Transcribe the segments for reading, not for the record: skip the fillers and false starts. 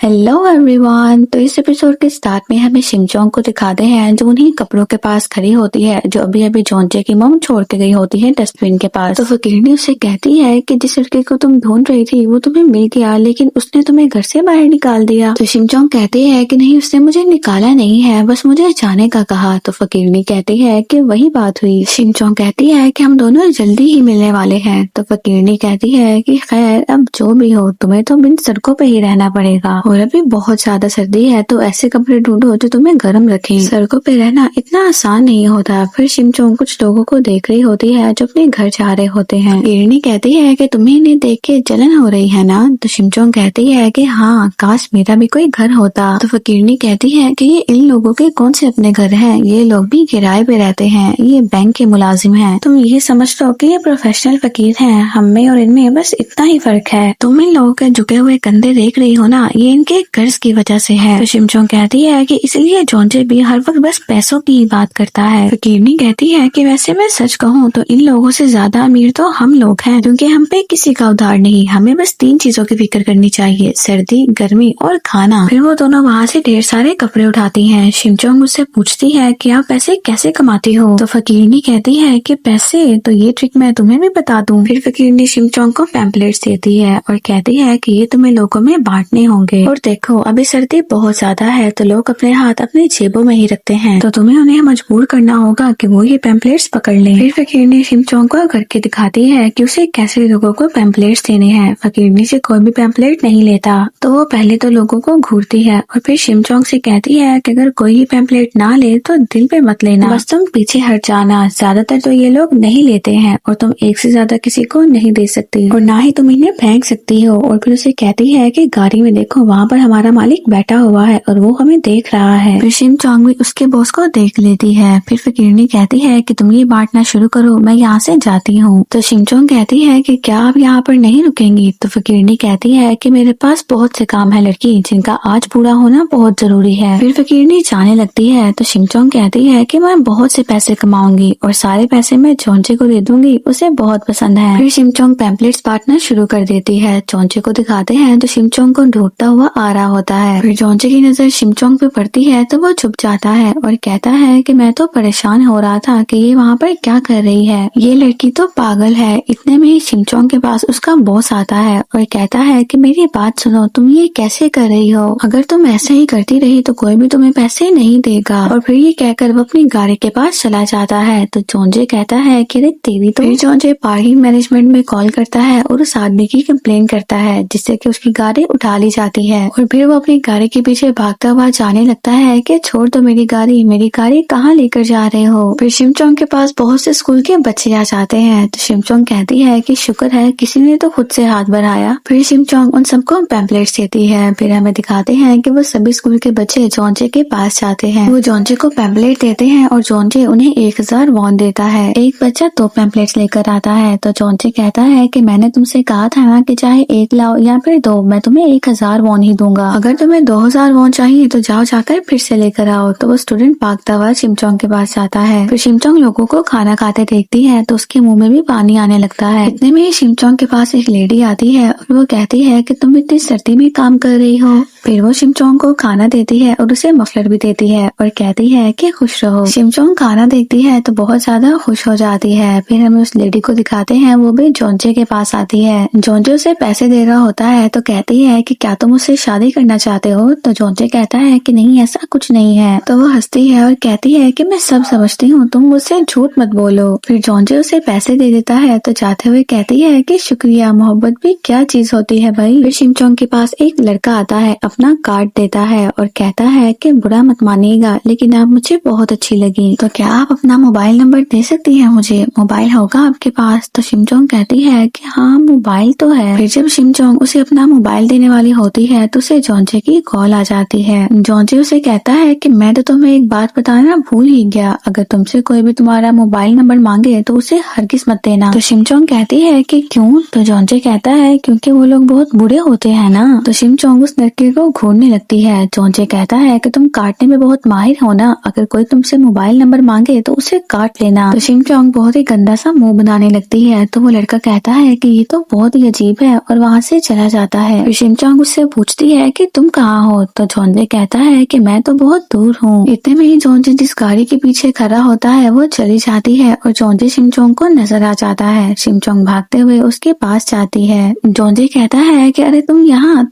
Hello everyone. तो इस episode के स्टार्ट में हमें शिनचोंग को दिखाते हैं जो उन्हीं कपड़ों के पास खड़ी होती है जो अभी अभी जोंजे की मम छोड़ के गई होती है डस्टबिन के पास। तो फकीरनी उससे कहती है कि जिस लड़के को तुम ढूंढ रही थी वो तुम्हें मिल गया, लेकिन उसने तुम्हें घर से बाहर निकाल दिया। तो शिनचोंग कहती है कि नहीं, उसने मुझे निकाला नहीं है, बस मुझे जाने का कहा। तो फकीरनी कहती है कि वही बात हुई। शिनचोंग कहती है कि हम दोनों जल्दी ही मिलने वाले हैं। तो फकीरनी कहती है कि खैर अब जो भी हो, तुम्हें तो बिन सड़कों पे ही रहना पड़ेगा और अभी बहुत ज्यादा सर्दी है, तो ऐसे कपड़े ढूंढो जो तुम्हें गर्म रखें। सड़कों पे रहना इतना आसान नहीं होता। फिर शिनचोंग कुछ लोगों को देख रही होती है जो अपने घर जा रहे होते हैं। फकीरनी कहती है कि तुम्हें इन्हें देख के जलन हो रही है ना। तो शिनचोंग कहती है कि हाँ, काश मेरा भी कोई घर होता। तो फकीरनी कहती है कि ये इन लोगों के कौन से अपने घर हैं, ये लोग भी किराए पे रहते हैं, ये बैंक के मुलाजिम हैं। तुम ये समझ लो कि ये प्रोफेशनल फकीर हैं, हम में और इनमें बस इतना ही फर्क है। तुम इन लोगों के झुके हुए कंधे देख रही हो ना, ये इनके कर्ज की वजह से है। तो शिनचोंग कहती है कि इसलिए जोंजे भी हर वक्त बस पैसों की ही बात करता है। फकीरनी कहती है कि वैसे मैं सच कहूँ तो इन लोगों से ज्यादा अमीर तो हम लोग हैं, क्योंकि हम पे किसी का उधार नहीं। हमें बस 3 चीजों की फिक्र करनी चाहिए, सर्दी, गर्मी और खाना। फिर वो दोनों वहाँ से ढेर सारे कपड़े उठाती हैं। शिनचोंग उससे पूछती है कि आप पैसे कैसे कमाती हो। तो फकीरनी कहती है कि पैसे तो ये ट्रिक मैं तुम्हें भी बता दूं। फिर फकीरनी शिनचोंग को पैम्पलेट्स देती है और कहती है कि ये तुम्हें लोगों में बांटने होंगे। और देखो अभी सर्दी बहुत ज्यादा है, तो लोग अपने हाथ अपनी जेबों में ही रखते हैं, तो तुम्हें उन्हें मजबूर करना होगा कि वो ये पैम्पलेट्स पकड़ लें। फिर फकीरनी शिनचोंग को करके दिखाती है कि उसे कैसे लोगों को पैम्पलेट्स देने हैं। फकीरनी से कोई भी पैम्पलेट नहीं लेता, तो वो पहले तो लोगों को घूरती है और फिर शिनचोंग से कहती है कि अगर कोई ही पैम्पलेट ना ले तो दिल पे मत लेना, बस तुम पीछे हट जाना। ज्यादातर तो ये लोग नहीं लेते हैं और तुम एक से ज्यादा किसी को नहीं दे सकती और ना ही तुम इन्हें फेंक सकती हो। और फिर उसे कहती है कि गाड़ी में देखो, वहाँ पर हमारा मालिक बैठा हुआ है और वो हमें देख रहा है। फिर शिनचोंग भी उसके बॉस को देख लेती है। फिर फकीरनी कहती है कि तुम ये बांटना शुरू करो, मैं यहाँ से जाती हूँ। तो शिनचोंग कहती है कि क्या आप यहाँ पर नहीं रुकेंगी। तो फकीरनी कहती है कि मेरे पास बहुत से काम है लड़की, जिनका आज पूरा होना बहुत जरूरी है। फिर फकीरनी जाने लगती है। तो शिनचोंग कहती है कि मैं बहुत से पैसे कमाऊंगी और सारे पैसे मैं जोंजे को दे दूंगी, उसे बहुत पसंद है। फिर शिनचोंग पैम्पलेट्स बांटना शुरू कर देती है। जोंजे को दिखाते हैं तो शिनचोंग को ढूंढता हुआ आ रहा होता है। फिर जोंजे की नजर शिनचोंग पे पड़ती है तो वो छुप जाता है और कहता है कि मैं तो परेशान हो रहा था कि ये वहाँ पर क्या कर रही है, ये लड़की तो पागल है। इतने में ही शिनचोंग के पास उसका बॉस आता है और कहता है कि मेरी बात सुनो, तुम ये कैसे कर रही हो, अगर तुम ऐसे ही करती रही तो कोई भी तुम्हें पैसे नहीं देगा। और फिर ये कहकर वो अपनी गाड़ी के पास चला जाता है। तो जोंजे कहता है कि अरे तेरी तो। फिर जोंजे पार्किंग मैनेजमेंट में कॉल करता है और उस आदमी की कंप्लेन करता है, जिससे कि उसकी गाड़ी उठा ली जाती है। और फिर वो अपनी गाड़ी के पीछे भागता हुआ जाने लगता है कि छोड़ दो मेरी गाड़ी कहाँ लेकर जा रहे हो। फिर शिनचोंग के पास बहुत से स्कूल के बच्चे आ जाते हैं। तो शिनचोंग कहती है कि शुक्र है किसी ने तो खुद से हाथ बढ़ाया। फिर शिनचोंग उन सबको पैम्पलेट्स देती है। फिर हमें दिखाते हैं कि वो सभी स्कूल के बच्चे जोंजे के पास जाते हैं। वो जोंजे को पैम्पलेट देते हैं और जोंजे उन्हें 1000 वॉन देता है। एक बच्चा 2 पैम्पलेट्स लेकर आता है। तो जोंजे कहता है कि मैंने तुमसे कहा था ना कि चाहे 1 लाओ या फिर 2, मैं तुम्हें 1000 वॉन ही दूंगा। अगर तुम्हें 2000 वॉन चाहिए तो जाओ जाकर फिर से लेकर आओ। तो वो स्टूडेंट भागता हुआ शिनचोंग के पास जाता है। फिर शिनचोंग लोगों को खाना खाते देखती है तो उसके मुंह में भी पानी आने लगता है। इतने में ही शिनचोंग के पास एक लेडी आती है और वो कहती है कि तुम इतनी सर्दी में काम कर रही हो। फिर वो शिनचोंग को खाना देती है और उसे मफलर भी देती है और कहती है कि खुश रहो। शिनचोंग खाना देखती है तो बहुत ज्यादा खुश हो जाती है। फिर हमें उस लेडी को दिखाते हैं, वो भी जोंजे के पास आती है। जोंजे उसे पैसे दे रहा होता है तो कहती है कि क्या तुम उससे शादी करना चाहते हो। तो जोंजे कहता है कि नहीं, ऐसा कुछ नहीं है। तो वो हंसती है और कहती है कि मैं सब समझती हूँ, तुम मुझसे झूठ मत बोलो। फिर जोंजे उसे पैसे दे देता है तो जाते हुए कहती है कि शुक्रिया, मोहब्बत भी क्या चीज होती है भाई। फिर शिनचोंग के पास एक लड़का आता है, अपना कार्ड देता है और कहता है कि बुरा मत मानिएगा, लेकिन आप मुझे बहुत अच्छी लगी, तो क्या आप अपना मोबाइल नंबर दे सकती हैं मुझे, मोबाइल होगा आपके पास। तो शिनचोंग कहती है कि हाँ, मोबाइल तो है। फिर जब शिनचोंग उसे अपना मोबाइल देने वाली होती है तो उसे जोंजे की कॉल आ जाती है। जोंजे उसे कहता है कि मैं तो तुम्हें एक बात बताना भूल ही गया, अगर तुमसे कोई भी तुम्हारा मोबाइल नंबर मांगे तो उसे हरगिज मत देना। तो शिनचोंग कहती है कि क्यों। तो जोंजे कहता है क्योंकि वो लोग बहुत बुरे होते हैं ना। तो शिनचोंग उस लड़के को घूरने लगती है। जोंजे कहता है कि तुम काटने में बहुत माहिर हो ना, अगर कोई तुमसे मोबाइल नंबर मांगे तो उसे काट लेना। तो शिनचोंग बहुत ही गंदा सा मुंह बनाने लगती है। तो वो लड़का कहता है कि ये तो बहुत ही अजीब है और वहाँ से चला जाता है। फिर शिनचोंग उससे पूछती पूछती है कि तुम कहाँ हो। तो जोंजे कहता है कि मैं तो बहुत दूर हूँ। इतने में ही जोंजे जिस गाड़ी के पीछे खड़ा होता है वो चली जाती है और जोंजे शिमचोंग को नजर आ जाता है। शिमचोंग भागते हुए उसके पास जाती है। जोंजे कहता है कि अरे तुम यहाँ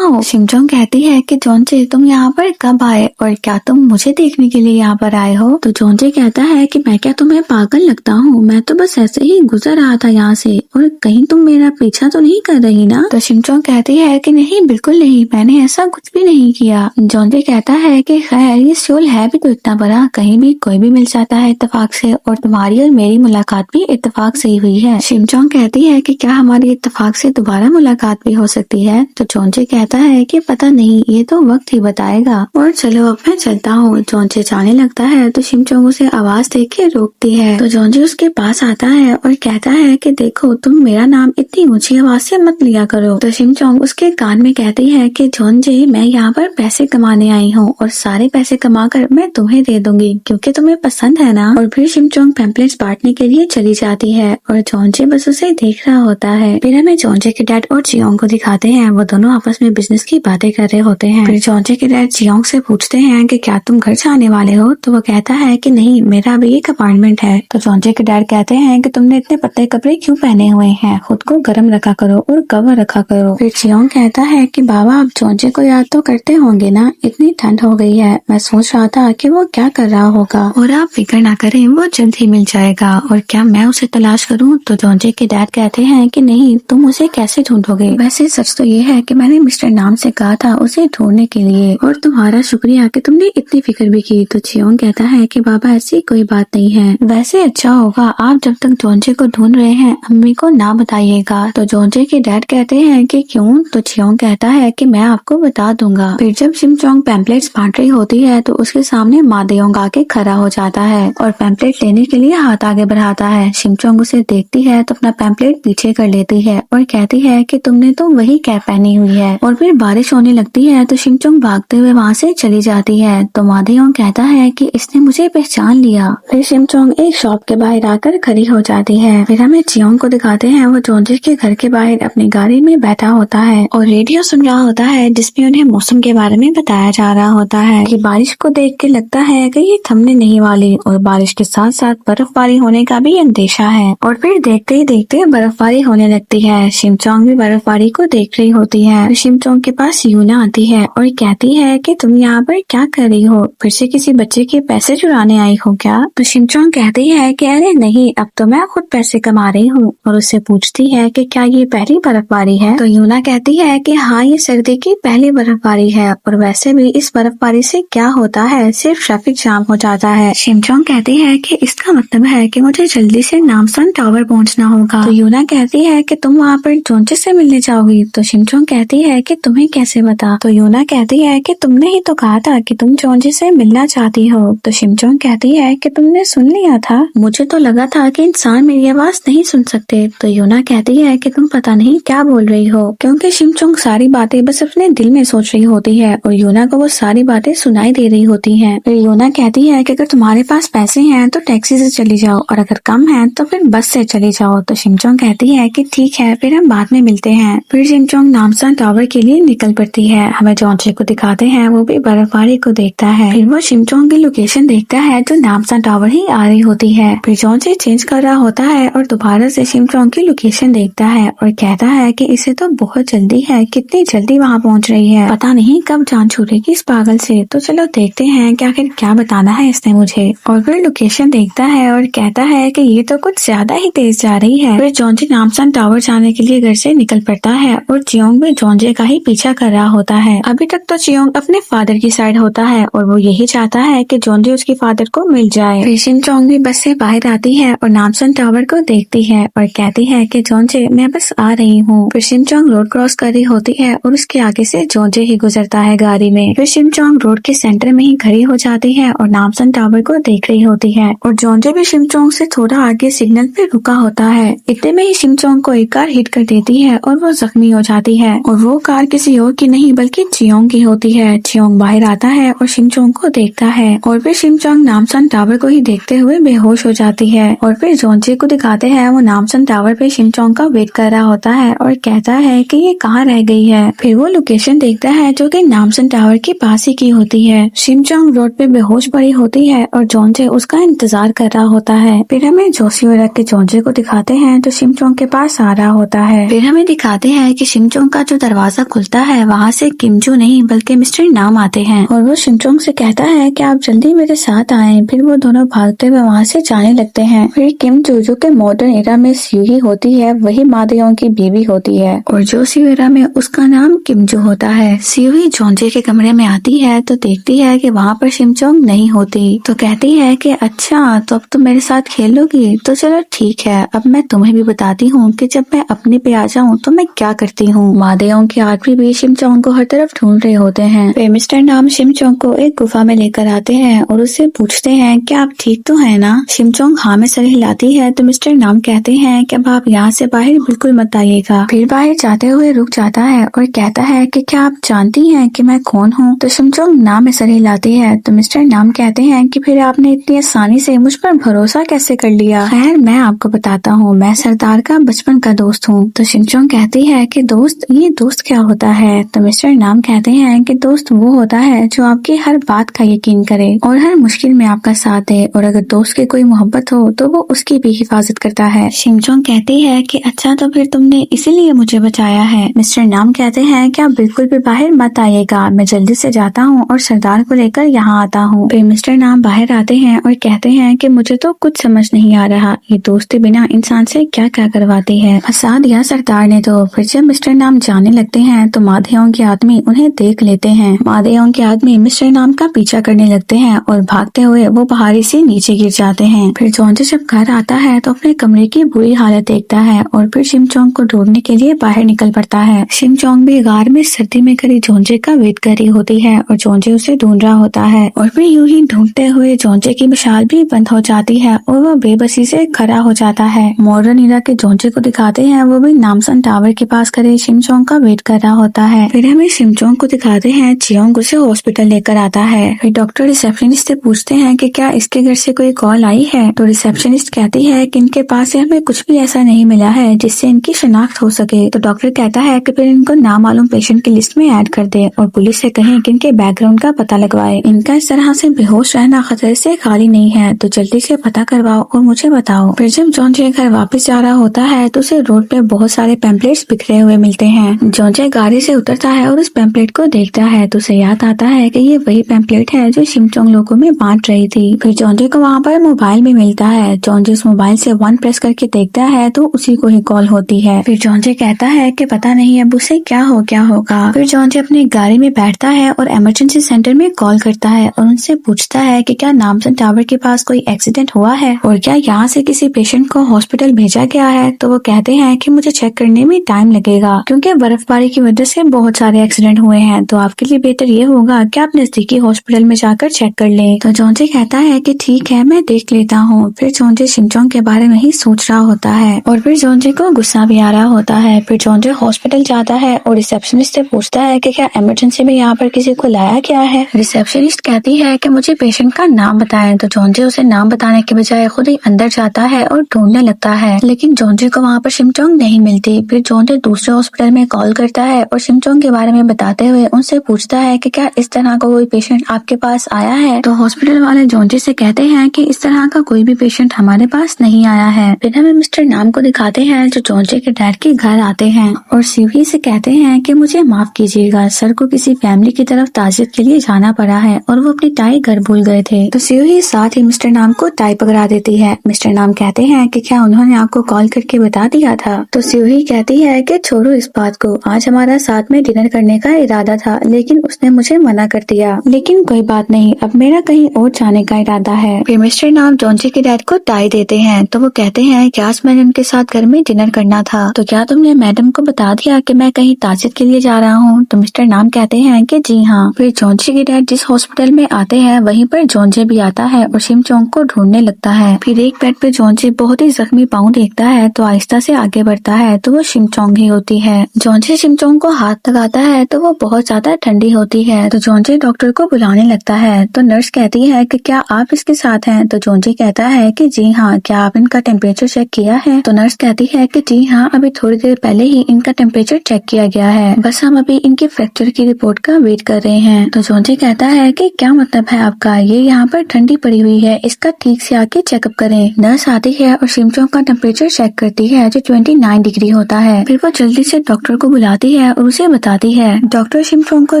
हो। शिमचोंग कहती है कि जोंजे तुम यहाँ पर कब आए और क्या तुम मुझे देखने के लिए यहाँ पर आए हो। तो जोंजे कहता है कि मैं क्या तुम्हें पागल लगता हूँ, मैं तो बस ऐसे ही गुजर रहा था यहाँ से और कहीं तुम मेरा पीछा तो नहीं कर रही ना। तो शिमचोंग कहती है कि नहीं बिल्कुल नहीं, मैंने ऐसा कुछ भी नहीं किया। जोंजे कहता है कि खैर ये शोल है भी तो इतना बड़ा, कहीं भी कोई भी मिल जाता है इत्तेफाक से और तुम्हारी और मेरी मुलाकात भी इत्तेफाक से ही हुई है। शिमचोंग कहती है कि क्या हमारी इत्तेफाक से दोबारा मुलाकात भी हो सकती है। तो जोंजे कहता है कि पता नहीं, ये तो वक्त ही बताएगा और चलो अब मैं चलता हूँ। जोंजे जाने लगता है तो शिमचोंग उसे आवाज दे के रोकती है। तो जोंजे उसके पास आता है और कहता है कि देखो तुम मेरा नाम इतनी ऊंची आवाज से मत लिया करो। तो शिमचोंग उसके कान में कहती है कि जोंजे मैं यहाँ पर पैसे कमाने आई हूँ और सारे पैसे कमाकर मैं तुम्हें दे दूंगी क्योंकि तुम्हें पसंद है ना। और फिर शिमचोंग पैम्पलेट्स बांटने के लिए चली जाती है और जोंजे बस उसे देख रहा होता है। फिर हमें जोंजे के डैड और जियोंग को दिखाते हैं, वो दोनों आपस में बिजनेस की बातें कर रहे होते हैं। फिर जोंजे के डैड जियोंग से पूछते हैं कि क्या तुम घर जाने वाले हो। तो वो कहता है कि नहीं, मेरा अभी एक अपार्टमेंट है। तो जोंजे के डैड कहते हैं कि तुमने इतने पतले कपड़े क्यों पहने हुए हैं, खुद को गर्म रखा करो और कवर रखा करो। फिर जियोंग कहता है कि बाबा आप जोंजे को याद तो करते होंगे ना, इतनी ठंड हो गई है, मैं सोच रहा था कि वो क्या कर रहा होगा और आप फिक्र ना करें, वो जल्द ही मिल जाएगा। और क्या मैं उसे तलाश करूं। तो जोंजे के डैड कहते हैं कि नहीं, तुम उसे कैसे ढूंढोगे, वैसे सच तो ये है कि मैंने मिस्टर नाम से कहा था उसे ढूंढने के लिए और तुम्हारा शुक्रिया कि तुमने इतनी फिक्र भी की। तो जियोंग कहता है कि बाबा ऐसी कोई बात नहीं है, वैसे अच्छा होगा आप जब तक जोंजे को ढूंढ रहे हैं अम्मी को ना बताइएगा। तो जोंजे के डैड कहते हैं कि क्यों। तो जियोंग कहता है कि मैं आपको बता दूंगा। फिर जब शिमचोंग पैम्पलेट्स बांट रही होती है तो उसके सामने मादेयोंग आके खड़ा हो जाता है और पैम्पलेट लेने के लिए हाथ आगे बढ़ाता है। शिमचोंग उसे देखती है तो अपना पैम्पलेट पीछे कर लेती है और कहती है कि तुमने तो वही कैप पहनी हुई है। और फिर बारिश होने लगती है तो शिमचोंग भागते हुए वहाँ से चली जाती है। तो मादेयोंग कहता है कि इसने मुझे पहचान लिया। फिर शिमचोंग एक शॉप के बाहर आकर खड़ी हो जाती है। फिर हमें जियोंग को दिखाते हैं, वो जोंजे के घर के बाहर अपनी गाड़ी में बैठा होता है और रेडियो सुन रहा होता है जिसमें उन्हें मौसम के बारे में बताया जा रहा होता है कि बारिश को देख के लगता है कि ये थमने नहीं वाली और बारिश के साथ साथ बर्फबारी होने का भी अंदेशा है। और फिर देखते ही देखते बर्फबारी होने लगती है। शिमचोंग भी बर्फबारी को देख रही होती है। तो शिमचोंग के पास यूना आती है और कहती है कि तुम यहाँ पर क्या कर रही हो, फिर से किसी बच्चे के पैसे चुराने आई हो क्या। तो शिमचोंग कहती है कि अरे नहीं, अब तो मैं खुद पैसे कमा रही हूँ। और उससे पूछती है कि क्या ये पहली बर्फबारी है। तो यूना कहती है कि हाँ, ये सर्दी की पहली बर्फबारी है और वैसे भी इस बर्फबारी से क्या होता है, सिर्फ ट्रैफिक जाम हो जाता है। शिमचोंग कहती है कि इसका मतलब है कि मुझे जल्दी से नामसान टावर पहुंचना होगा। तो यूना कहती है कि तुम वहाँ पर जोंजे से मिलने जाओगी। तो शिमचोंग कहती है कि तुम्हें कैसे पता। तो यूना कहती है कि तुमने ही तो कहा था कि तुम जोंजे से मिलना चाहती हो। तो शिमचोंग कहती है कि तुमने सुन लिया था, मुझे तो लगा था कि इंसान मेरी आवाज नहीं सुन सकते। तो यूना कहती है कि तुम पता नहीं क्या बोल रही हो, क्योंकि शिमचोंग सारी बातें बस अपने दिल में सोच रही होती है और यूना को वो सारी बातें सुनाई दे रही होती हैं। फिर यूना कहती है कि अगर तुम्हारे पास पैसे हैं तो टैक्सी से चली जाओ और अगर कम है तो फिर बस से चली जाओ। तो शिमचोंग कहती है कि ठीक है, फिर हम बाद में मिलते हैं। फिर शिमचोंग नामसान टावर के लिए निकल पड़ती है। हमें जोंजे को दिखाते हैं, वो भी बर्फबारी को देखता है। फिर वो शिमचोंग की लोकेशन देखता है जो नामसान टावर ही आ रही होती है। फिर जोंजे चेंज कर रहा होता है और दोबारा से शिमचोंग की लोकेशन देखता है और कहता है कि इसे तो बहुत जल्दी है, कितनी जल्दी वहाँ पहुँच रही है, पता नहीं कब जान छूटेगी इस पागल से। तो चलो देखते हैं कि आखिर क्या बताना है इसने मुझे। और फिर लोकेशन देखता है और कहता है कि ये तो कुछ ज्यादा ही तेज जा रही है। फिर जोंजे नामसान टावर जाने के लिए घर से निकल पड़ता है और जियोंग भी जोंजे का ही पीछा कर रहा होता है। अभी तक तो जियोंग अपने फादर की साइड होता है और वो यही चाहता है कि जोंजे उसके फादर को मिल जाए। फिर शिमचोंग भी बस से बाहर आती है और नामसान टावर को देखती है और कहती है कि जोंजे मैं बस आ रही हूँ। फिर शिमचोंग रोड क्रॉस कर रही होती है और उसके आगे से जोंजे ही गुजरता है गाड़ी में। फिर शिमचोंग रोड के सेंटर में ही खड़ी हो जाती है और नामसान टावर को देख रही होती है और जोंजे भी शिमचोंग से थोड़ा आगे सिग्नल पे रुका होता है। इतने में ही शिमचोंग को एक कार हिट कर देती है और वो जख्मी हो जाती है और वो कार किसी और की नहीं बल्कि जियोंग की होती है। जियोंग बाहर आता है और शिमचोंग को देखता है और फिर शिमचोंग नामसान टावर को ही देखते हुए बेहोश हो जाती है। और फिर जोंजे को दिखाते हैं, वो नामसान टावर पे शिमचोंग का वेट कर रहा होता है और कहता है कि ये कहाँ रह गई है। फिर वो लोकेशन देखता है जो कि नामसन टावर के पास ही की होती है। शिमचोंग रोड पे बेहोश पड़ी होती है और जॉन्जे उसका इंतजार कर रहा होता है। फिर हमें जोशी रख के जॉन्जे को दिखाते हैं जो शिमचोंग के पास आ रहा होता है। फिर हमें दिखाते हैं कि शिमचोंग का जो दरवाजा खुलता है वहाँ से किमजू नहीं बल्कि मिस्टर नाम आते हैं और वो शिमचोंग से कहता है कि आप जल्दी मेरे साथ आएं। फिर वो दोनों भागते हुए वहाँ से जाने लगते हैं। फिर किमजू जो कि मॉडर्न एरा में सीयूही होती है वही मादेयोंग की बीवी होती है और जोशी एरा में उसका नाम किमजू होता है। सीयूही जॉन्जे के कमरे में आती है तो देखती है कि वहाँ पर शिमचोंग नहीं होती तो कहती है कि अच्छा तो अब तुम मेरे साथ खेलोगी, तो चलो ठीक है, अब मैं तुम्हें भी बताती हूँ कि जब मैं अपने पे आ जाऊँ तो मैं क्या करती हूँ। मादेयोंग के आदमी भी शिमचोंग को हर तरफ ढूंढ रहे होते हैं। फिर मिस्टर नाम शिमचोंग को एक गुफा में लेकर आते हैं और उससे पूछते हैं कि आप ठीक तो है ना। शिमचोंग हाँ में सर हिलाती है तो मिस्टर नाम कहते हैं कि अब आप यहाँ से बाहर बिल्कुल मत आइएगा। फिर बाहर जाते हुए रुक जाता है और कहता है कि क्या आप जानती हैं कि मैं कौन हूँ। तो शिमचोंग नाम में सर हिलाती है तो मिस्टर नाम कहते हैं कि फिर आपने इतनी आसानी से मुझ पर भरोसा कैसे कर लिया। खैर मैं आपको बताता हूँ, मैं सरदार का बचपन का दोस्त हूँ। तो शिमचोंग कहती है कि दोस्त, ये दोस्त क्या होता है। तो मिस्टर नाम कहते हैं कि दोस्त वो होता है जो आपकी हर बात का यकीन करे और हर मुश्किल में आपका साथ दे और अगर दोस्त की कोई मोहब्बत हो तो वो उसकी भी हिफाजत करता है। शिमचोंग कहती है कि अच्छा तो फिर तुमने इसीलिए मुझे बचाया है। मिस्टर नाम कहते हैं कि आप बिल्कुल भी बाहर मत आइएगा, मैं जल्दी से जाता हूँ और सरदार को लेकर यहाँ आता हूँ। फिर मिस्टर नाम बाहर आते हैं और कहते हैं कि मुझे तो कुछ समझ नहीं आ रहा, ये दोस्ती बिना इंसान से क्या क्या करवाती है, फंसा दिया सरदार ने तो। फिर जब मिस्टर नाम जाने लगते हैं तो मादेयोंग के आदमी उन्हें देख लेते हैं। मादेयोंग के आदमी मिस्टर नाम का पीछा करने लगते हैं और भागते हुए वो पहाड़ी से नीचे गिर जाते हैं। फिर जॉन्जे जब घर आता है तो अपने कमरे की बुरी हालत देखता है और फिर शिमचोंग को ढूंढने के लिए बाहर निकल पड़ता है। शिमचोंग भी गार में सर्दी में खड़ी जॉन्जे का वेट कर रही होती है और जॉन्जे उसे ढूंढ रहा होता है और फिर यूं ही ढूंढते हुए जॉन्जे की मशाल भी बंद हो जाती है और वो बेबसी से खड़ा हो जाता है। मॉडर्न इरा के जॉन्जे को दिखाते हैं, वो भी नामसन टावर के पास खड़े शिमचोंग का वेट कर रहा होता है। फिर हमें शिमचोंग को दिखाते हैं, जियोंग उसे हॉस्पिटल लेकर आता है। फिर डॉक्टर रिसेप्शनिस्ट से पूछते हैं कि क्या इसके घर से कोई कॉल आई है। तो रिसेप्शनिस्ट कहती है कि इनके पास से हमें कुछ भी ऐसा नहीं मिला है जिससे इनकी शिनाख्त हो सके। तो डॉक्टर कहता है कि फिर इनको नामालूम पेशेंट की लिस्ट में ऐड कर दे और पुलिस से कहें कि इनके बैकग्राउंड का पता लगवाए। इनका इस तरह से बेहोश रहना खतरे से खाली नहीं है, तो जल्दी से पता करवाओ और मुझे बताओ। फिर जब जॉन्जे घर वापस जा रहा होता है तो उसे रोड पे बहुत सारे पैम्पलेट्स बिखरे हुए मिलते हैं। जॉन्जे गाड़ी से उतरता है और उस पैम्पलेट को देखता है तो उसे याद आता है कि ये वही पैम्पलेट है जो शिमचोंग लोगों में बांट रही थी। फिर जॉन्जे को वहाँ पर मोबाइल भी मिलता है। जॉन्जे उस मोबाइल से 1 प्रेस करके देखता है तो उसी को ही कॉल होती है। फिर जॉन्जे कहता है कि पता नहीं अब उसे क्या हो गया होगा। फिर जॉन्जे अपनी गाड़ी में बैठता है और इमरजेंसी सेंटर में कॉल करता है और उनसे पूछता है कि क्या नामसन टावर के पास कोई एक्सीडेंट हुआ है और क्या यहाँ से किसी पेशेंट को हॉस्पिटल भेजा गया है। तो वो कहते हैं कि मुझे चेक करने में टाइम लगेगा क्योंकि बर्फबारी की वजह से बहुत सारे एक्सीडेंट हुए हैं, तो आपके लिए बेहतर ये होगा कि आप नजदीकी हॉस्पिटल में जाकर चेक कर लें। तो जॉन्जे कहता है कि ठीक है, मैं देख लेता हूँ। फिर जॉन्जे शिमचोंग के बारे में ही सोच रहा होता है और फिर जॉन्जे को गुस्सा भी आ रहा होता है। फिर जॉन्जे हॉस्पिटल जाता है और रिसेप्शनिस्ट से पूछता है कि क्या इमरजेंसी में यहाँ पर किसी को लाया गया है। रिसेप्शनिस्ट कहती है कि मुझे पेशेंट का नाम बताएं। तो जॉन्जे उसे नाम बताने के बजाय खुद ही अंदर जाता है और ढूंढने लगता है, लेकिन जॉन्जे को वहाँ पर शिमचोंग नहीं मिलती। फिर जॉन्जे दूसरे हॉस्पिटल में कॉल करता है और शिमचोंग के बारे में बताते हुए उनसे पूछता है कि क्या इस तरह का कोई पेशेंट आपके पास आया है। तो हॉस्पिटल वाले जॉन्जे से कहते हैं कि इस तरह का कोई भी पेशेंट हमारे पास नहीं आया है। फिर हमें मिस्टर नाम को दिखाते हैं जो जॉन्जे के डैड के घर आते हैं और सीवी से कहते हैं कि मुझे माफ कीजिएगा, सर को किसी फैमिली की तरफ ताजियत के लिए जाना पड़ा है और वो अपनी टाई घर भूल गए थे। तो सीवी साथ ही मिस्टर नाम को टाई पकड़ा देती है। मिस्टर नाम कहते हैं कि क्या उन्होंने आपको कॉल करके बता दिया था। तो सीवी कहती है कि छोड़ो इस बात को, आज हमारा साथ में डिनर करने का इरादा था लेकिन उसने मुझे मना कर दिया, लेकिन कोई बात नहीं, अब मेरा कहीं और जाने का इरादा है। फिर मिस्टर नाम जॉन्जे के डैड को टाई देते हैं तो वो कहते हैं कि आज मैंने उनके साथ घर में डिनर करना था, तो क्या तुमने मैडम को बता दिया कि मैं कहीं ताजियत के लिए जा रहा हूँ। तो मिस्टर नाम कहते हैं कि जी हाँ। फिर जॉन्जे के डैड जिस हॉस्पिटल में आते हैं वहीं पर जॉन्जे भी आता है और शिमचोंग को ढूंढने लगता है। फिर एक बेड पे जॉन्जे बहुत ही जख्मी पाँव देखता है तो आहिस्ता से आगे बढ़ता है तो वो शिमचोंग ही होती है। जॉन्जे शिमचोंग को हाथ लगाता है तो वो बहुत ज्यादा ठंडी होती है। तो जॉन्जे डॉक्टर को बुलाने लगता है तो नर्स कहती है कि क्या आप इसके साथ हैं। तो जॉन्जे कहता है कि जी हाँ, क्या आप इनका टेम्परेचर चेक किया है। तो नर्स कहती है कि जी हाँ, अभी थोड़ी देर पहले ही इनका टेम्परेचर चेक किया गया गया है, बस हम अभी इनके फ्रैक्चर की रिपोर्ट का वेट कर रहे हैं। तो जोंजे कहता है कि क्या मतलब है आपका, ये यहाँ पर ठंडी पड़ी हुई है, इसका ठीक से आके चेकअप करें। नर्स आती है और शिमचोंग का टेम्परेचर चेक करती है जो 29 डिग्री होता है। फिर वो जल्दी से डॉक्टर को बुलाती है और उसे बताती है। डॉक्टर शिमचोंग को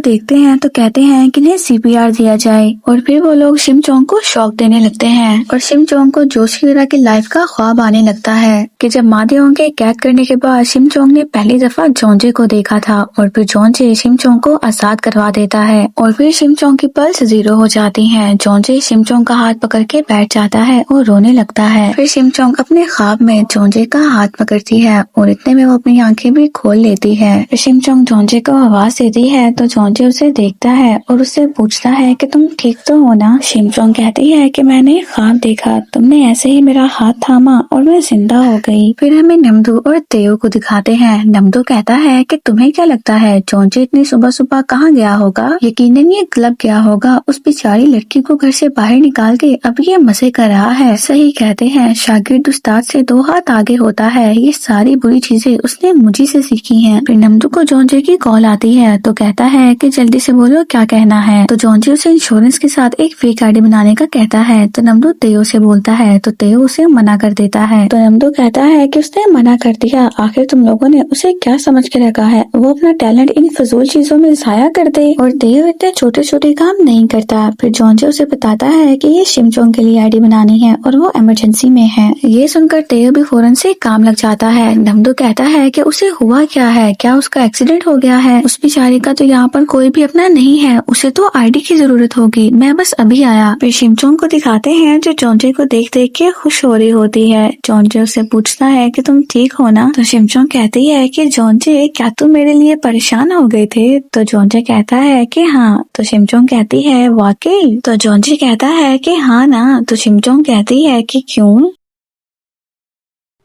देखते हैं तो कहते हैं कि इन्हें CPR दिया जाए और फिर वो लोग शिमचोंग को शॉक देने लगते हैं और शिमचोंग को जोशीरा की लाइफ का ख्वाब आने लगता है कि जब मादेओंग के कैद करने के बाद शिमचोंग ने पहली दफा जोंजे को देखा था और फिर जोंजे शिमचोंग को आजाद करवा देता है और फिर शिमचोंग की पल्स 0 हो जाती है। जोंजे शिमचोंग का हाथ पकड़ के बैठ जाता है और रोने लगता है। फिर शिमचोंग अपने ख्वाब में जोंजे का हाथ पकड़ती है और इतने में वो अपनी आंखें भी खोल लेती है। फिर शिमचोंग जोंजे को आवाज देती है तो जोंजे उसे देखता है और उससे पूछता है कि तुम ठीक तो हो ना। शिमचोंग कहती है कि मैंने ख्वाब देखा, तुमने ऐसे ही मेरा हाथ थामा और मैं जिंदा हो गई। फिर हमें नमदू और तेओ को दिखाते हैं। नमदू कहता है कि तुम्हें क्या लगता है जोंजे इतनी सुबह सुबह कहाँ गया होगा? यकीनन ये क्लब गया होगा। उस बेचारी लड़की को घर से बाहर निकाल के अब ये मजे कर रहा है। सही कहते हैं, शागिर्द उस्ताद से 2 हाथ आगे होता है। ये सारी बुरी चीजें उसने मुझी से सीखी हैं। फिर नमदू को जोंजे की कॉल आती है तो कहता है कि जल्दी से बोलो क्या कहना है। तो जोंजे उसे इंश्योरेंस के साथ एक फेक आईडी बनाने का कहता है तो नमदू तेओ से बोलता है तो तेओ उसे मना कर देता है। तो नमदू कहता है कि उसने मना कर दिया, आखिर तुम लोगों ने उसे क्या समझ के रखा है, वो अपना टैलेंट इन फजूल चीजों में जाया कर दे। और तेओ इतने छोटे छोटे काम नहीं करता। फिर जोंजे उसे बताता है कि ये शिमचोंग के लिए आईडी बनानी है और वो इमरजेंसी में है। ये सुनकर तेओ भी फौरन से काम लग जाता है। नमदू कहता है कि उसे हुआ क्या है, क्या उसका एक्सीडेंट हो गया है? उस बेचारे का तो यहाँ पर कोई भी अपना नहीं है, उसे तो आईडी की जरूरत होगी, मैं बस अभी आया। फिर शिमचोंग को दिखाते हैं जो जोंजे को देख देख के खुश हो रही होती है। जोंजे उससे पूछता है कि तुम ठीक हो ना? तो शिमचोंग कहती है कि जोंजे क्या तुम मेरे लिए परेशान हो गए थे? तो जोंजे कहता है कि हाँ। तो शिमचोंग कहती है वाकई? तो जोंजे कहता है कि हाँ ना। तो शिमचोंग कहती है कि क्यों?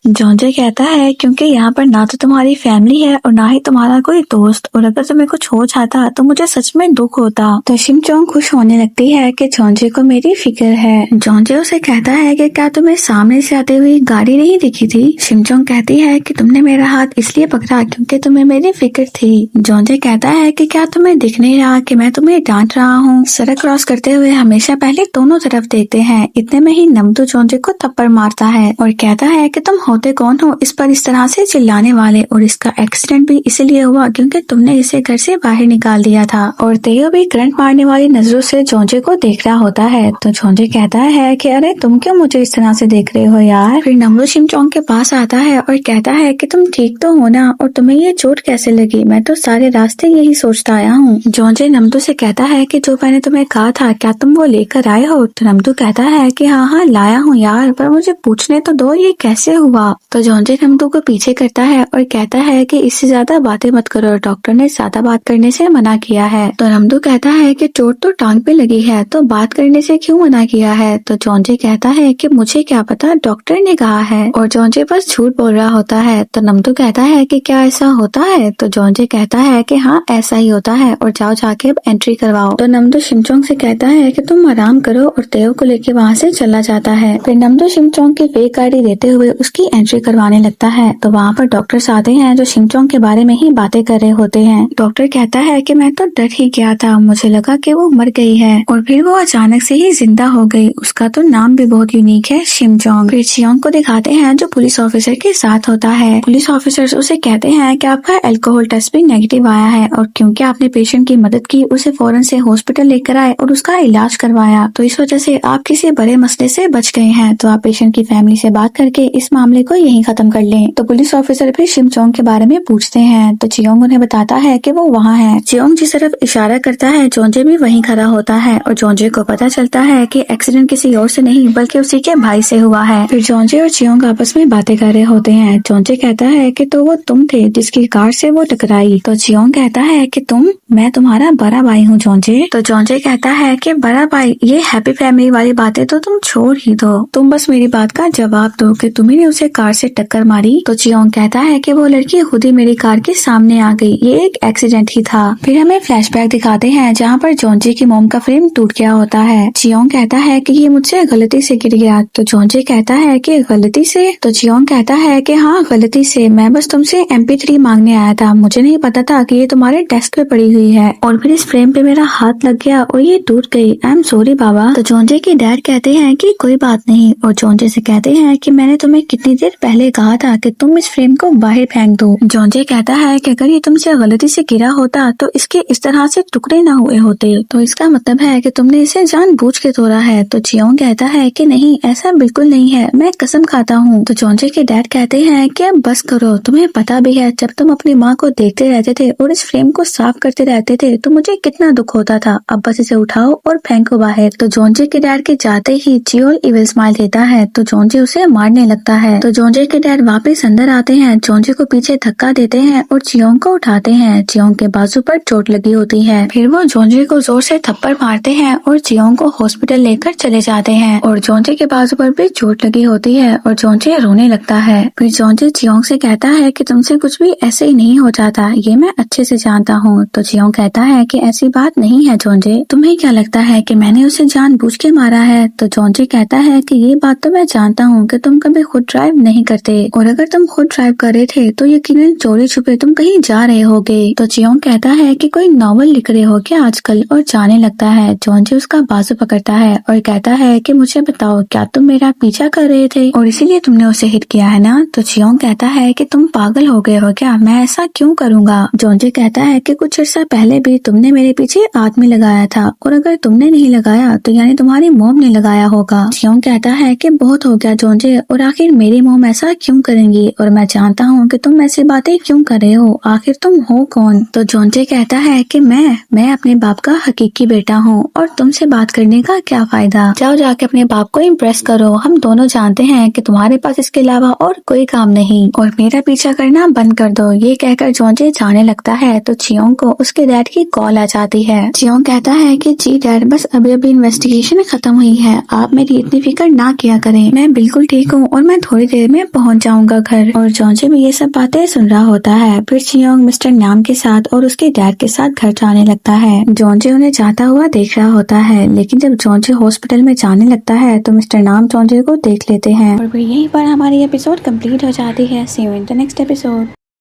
जोंजे कहता है क्योंकि यहाँ पर ना तो तुम्हारी फैमिली है और ना ही तुम्हारा कोई दोस्त, और अगर तुम्हें कुछ हो जाता तो मुझे सच में दुख होता। तो शिमचोंग खुश होने लगती है कि जोंजे को मेरी फिक्र है। जोंजे उसे कहता है कि क्या तुम्हें सामने से आती हुई गाड़ी नहीं दिखी थी? शिमचोंग कहती है कि तुमने मेरा हाथ इसलिए पकड़ा क्योंकि तुम्हें मेरी फिक्र थी। जोंजे कहता है कि क्या तुम्हें दिख नहीं रहा कि मैं तुम्हें डांट रहा हूँ? सड़क क्रॉस करते हुए हमेशा पहले दोनों तरफ देखते हैं। इतने में ही नमदू जोंजे को थप्पड़ मारता है और कहता है कि तुम होते कौन हो इस पर इस तरह से चिल्लाने वाले, और इसका एक्सीडेंट भी इसीलिए हुआ क्योंकि तुमने इसे घर से बाहर निकाल दिया था। और तेओ भी करंट मारने वाली नजरों से जोंजे को देख रहा होता है। तो जोंजे कहता है कि अरे तुम क्यों मुझे इस तरह से देख रहे हो यार? फिर नमदू शिमचोंग के पास आता है और कहता है कि तुम ठीक तो हो ना, और तुम्हें ये चोट कैसे लगी? मैं तो सारे रास्ते यही सोचता आया हूँ। जोंजे नमदू से कहता है कि जो मैंने तुम्हें कहा था क्या तुम वो लेकर आए हो? तो नमदू कहता है कि हाँ लाया हूँ यार, पर मुझे पूछने तो दो ये कैसे हुआ। तो जोंजे नमदू को पीछे करता है और कहता है कि इससे ज्यादा बातें मत करो, डॉक्टर ने ज्यादा बात करने से मना किया है। तो नमदू कहता है कि चोट तो टांग पे लगी है तो बात करने से क्यों मना किया है? तो जोंजे कहता है कि मुझे क्या पता, डॉक्टर ने कहा है। और जोंजे बस झूठ बोल रहा होता है। तो नमदू कहता है कि क्या ऐसा होता है? तो जोंजे कहता है कि हाँ ऐसा ही होता है, और जाओ जाके अब एंट्री करवाओ। तो नमदू शिमचोंग से कहता है कि तुम आराम करो, और तेओ को लेके वहाँ से चला जाता है। फिर नमदू शिमचोंग की फेक आईडी देते हुए उसकी एंट्री करवाने लगता है। तो वहाँ पर डॉक्टर्स आते हैं जो शिमचोंग के बारे में ही बातें कर रहे होते हैं। डॉक्टर कहता है कि मैं तो डर ही गया था, मुझे लगा कि वो मर गई है, और फिर वो अचानक से ही जिंदा हो गई। उसका तो नाम भी बहुत यूनिक है, शिमचोंग। फिर चियोंग को दिखाते हैं जो पुलिस ऑफिसर के साथ होता है। पुलिस ऑफिसर्स उसे कहते हैं कि आपका अल्कोहल टेस्ट भी नेगेटिव आया है, और क्योंकि आपने पेशेंट की मदद की उसे फौरन से हॉस्पिटल लेकर आए और उसका इलाज करवाया, तो इस वजह से आप किसी बड़े मसले से बच गए हैं। तो आप पेशेंट की फैमिली से बात करके इस मामले को यहीं खत्म कर लें। तो पुलिस ऑफिसर फिर शिमचोंग के बारे में पूछते हैं। तो चियोंग उन्हें बताता है कि वो वहाँ है। चियोंग जिस तरफ इशारा करता है जोंजे भी वहीं खड़ा होता है, और जोंजे को पता चलता है कि एक्सीडेंट किसी और से नहीं बल्कि उसी के भाई से हुआ है। फिर जोंजे और चियोंग आपस में बातें कर रहे होते हैं। जोंजे कहता है कि तो वो तुम थे जिसकी कार से वो टकराई। तो चियोंग कहता है कि मैं तुम्हारा बड़ा भाई हूँ जोंजे। तो जोंजे कहता है कि बड़ा भाई, ये हैप्पी फैमिली वाली बातें तो तुम छोड़ ही दो, तुम बस मेरी बात का जवाब दो कि तुम्ही ने उसे उसे कार से टक्कर मारी तो जियोंग कहता है कि वो लड़की खुद ही मेरी कार के सामने आ गई, ये एक एक्सीडेंट ही था। फिर हमें फ्लैशबैक दिखाते हैं जहाँ पर जोंजे की मोम का फ्रेम टूट गया होता है। जियोंग कहता है कि ये मुझसे गलती से गिर गया तो जोंजे कहता है कि गलती से, तो जियोंग कहता है कि हाँ गलती से, मैं बस तुमसे MP3 मांगने आया था, मुझे नहीं पता था कि ये तुम्हारे डेस्क पे पड़ी हुई है और फिर इस फ्रेम पे मेरा हाथ लग गया और ये टूट गई, आई एम सॉरी बाबा। तो जोंजे के डैड कहते हैं कि कोई बात नहीं और जोंजे से कहते हैं कि मैंने तुम्हें कितनी देर पहले कहा था कि तुम इस फ्रेम को बाहर फेंक दो। जोंजे कहता है कि अगर ये तुमसे गलती से गिरा होता तो इसके इस तरह से टुकड़े ना हुए होते, तो इसका मतलब है कि तुमने इसे जानबूझ के तोड़ा है। तो जियोंग कहता है कि नहीं, ऐसा बिल्कुल नहीं है, मैं कसम खाता हूँ। तो जोंजे के डैड कहते हैं कि अब बस करो, तुम्हें पता भी है जब तुम अपनी माँ को देखते रहते थे और इस फ्रेम को साफ करते रहते थे तो मुझे कितना दुख होता था, अब बस इसे उठाओ और फेंको बाहर। तो जोंजे के डैड के जाते ही जियोल इविल स्माइल देता है तो जोंजे उसे मारने लगता है। तो जोंजे के डैड वापस अंदर आते हैं, जोंजे को पीछे धक्का देते हैं और जियोंग को उठाते हैं। जियोंग के बाजू पर चोट लगी होती है, फिर वो जोंजे को जोर से थप्पड़ मारते हैं और जियोंग को हॉस्पिटल लेकर चले जाते हैं और जोंजे के बाजू पर भी चोट लगी होती है और जोंजे रोने लगता है। फिर जोंजे जियोंग से कहता है कि तुमसे कुछ भी ऐसे ही नहीं हो जाता, ये मैं अच्छे से जानता हूँ। तो जियोंग कहता है कि ऐसी बात नहीं है जोंजे, तुम्हें क्या लगता है कि मैंने उसे जानबूझ के मारा है। तो जोंजे कहता है कि ये बात तो मैं जानता हूँ कि तुम कभी खुद ड्राइव नहीं करते और अगर तुम खुद ड्राइव कर रहे थे तो यकीनन चोरी छुपे तुम कहीं जा रहे होगे। तो जियोंग कहता है कि कोई नॉवल लिख रहे हो क्या आजकल, और जाने लगता है। जोंजे उसका बाजू पकड़ता है और कहता है कि मुझे बताओ, क्या तुम मेरा पीछा कर रहे थे और इसीलिए तुमने उसे हिट किया है ना। तो जियोंग कहता है कि तुम पागल हो गए हो क्या, मैं ऐसा क्यों करूँगा। जोंजे कहता है कि कुछ अर्सा पहले भी तुमने मेरे पीछे आदमी लगाया था और अगर तुमने नहीं लगाया तो यानी तुम्हारी मोम ने लगाया होगा। जियोंग कहता है कि बहुत हो गया जोंजे, और आखिर मेरी मोम ऐसा क्यों करेंगी, और मैं जानता हूँ कि तुम ऐसी बातें क्यों कर रहे हो, आखिर तुम हो कौन। तो जोंजे कहता है कि मैं अपने बाप का हकीकी बेटा हूँ और तुमसे बात करने का क्या फायदा, जाओ जाके अपने बाप को इम्प्रेस करो, हम दोनों जानते हैं कि तुम्हारे पास इसके अलावा और कोई काम नहीं और मेरा पीछा करना बंद कर दो। ये कहकर जोंजे जाने लगता है तो जियोंग को उसके डैड की कॉल आ जाती है। जियोंग कहता है कि जी डैड, बस अभी अभी इन्वेस्टिगेशन खत्म हुई है, आप मेरी इतनी फिक्र ना किया करें, मैं बिल्कुल ठीक हूँ और मैं थोड़ी देर में पहुँच जाऊंगा घर। और जोंजे भी ये सब बातें सुन रहा होता है। फिर जियोंग मिस्टर नाम के साथ और उसके डैड के साथ घर जाने लगता है। जोंजे उन्हें जाता हुआ देख रहा होता है, लेकिन जब जोंजे हॉस्पिटल में जाने लगता है तो मिस्टर नाम जोंजे को देख लेते हैं और फिर यहीं पर हमारी एपिसोड कंप्लीट हो जाती है। See you in the next episode.